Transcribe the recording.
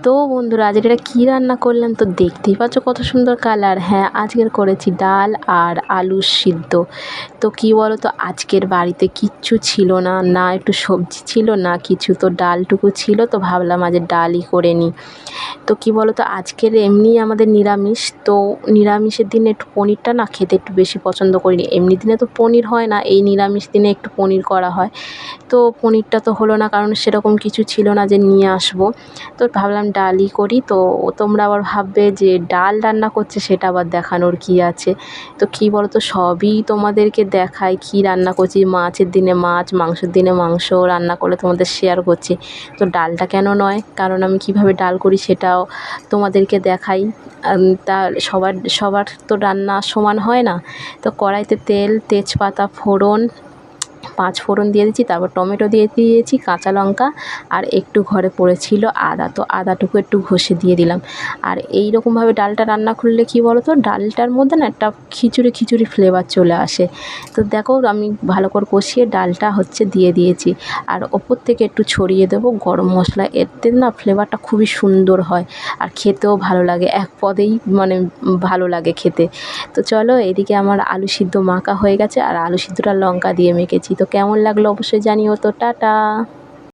তো বন্ধুরা আজ এটা কী রান্না করলাম তো দেখতেই পাচ্ছ কত সুন্দর কালার। হ্যাঁ, আজকের করেছি ডাল আর আলু সিদ্ধ। তো কী বলো তো, আজকের বাড়িতে কিচ্ছু ছিল না, না একটু সবজি ছিল না কিছু, তো ডালটুকু ছিল, তো ভাবলাম আজ ডালই করে নিই। তো কী বলো তো, আজকের এমনি আমাদের নিরামিষ, তো নিরামিষের দিনে একটু পনিরটা না খেতে একটু বেশি পছন্দ করিনি। এমনি দিনে তো পনির হয় না, এই নিরামিষ দিনে একটু পনির করা হয়। তো পনিরটা তো হলো না, কারণ সেরকম কিছু ছিল না যে নিয়ে আসবো। তো ভাবলাম ডালই করি। তো তোমরা আবার ভাববে যে ডাল রান্না করছে, সেটা আবার দেখানোর কী আছে। তো কী বলো তো, সবই তোমাদেরকে দেখাই কী রান্না করছি। মাছের দিনে মাছ, মাংসের দিনে মাংস রান্না করলে তোমাদের শেয়ার করছি। তো ডালটা কেন নয়, কারণ আমি কীভাবে ডাল করি সেটাও তোমাদেরকে দেখাই। তা সবার তো রান্না সমান হয় না। তো কড়াইতে তেল, তেজপাতা, ফোড়ন, 5 ফোড়ন দিয়ে দিচ্ছি, তারপর টমেটো দিয়ে দিয়েছি, কাঁচা লঙ্কা, আর একটু ঘরে পড়েছিল আদা, তো আদাটুকু একটু ঘষে দিয়ে দিলাম। আর এই রকমভাবে ডালটা রান্না করলে কী বলো তো, ডালটার মধ্যে না একটা খিচুড়ি ফ্লেভার চলে আসে। তো দেখো আমি ভালো করে কষিয়ে ডালটা দিয়ে দিয়েছি। আর ওপর থেকে একটু ছড়িয়ে দেবো গরম মশলা, এতে না ফ্লেভারটা খুবই সুন্দর হয় আর খেতেও ভালো লাগে, এক পদেই মানে ভালো লাগে খেতে। তো চলো, এদিকে আমার আলু সিদ্ধ মাখা হয়ে গেছে, আর আলু সিদ্ধটা লঙ্কা দিয়ে মেখেছি। তো কেমন লাগলো অবশ্যই জানিও। তো টাটা।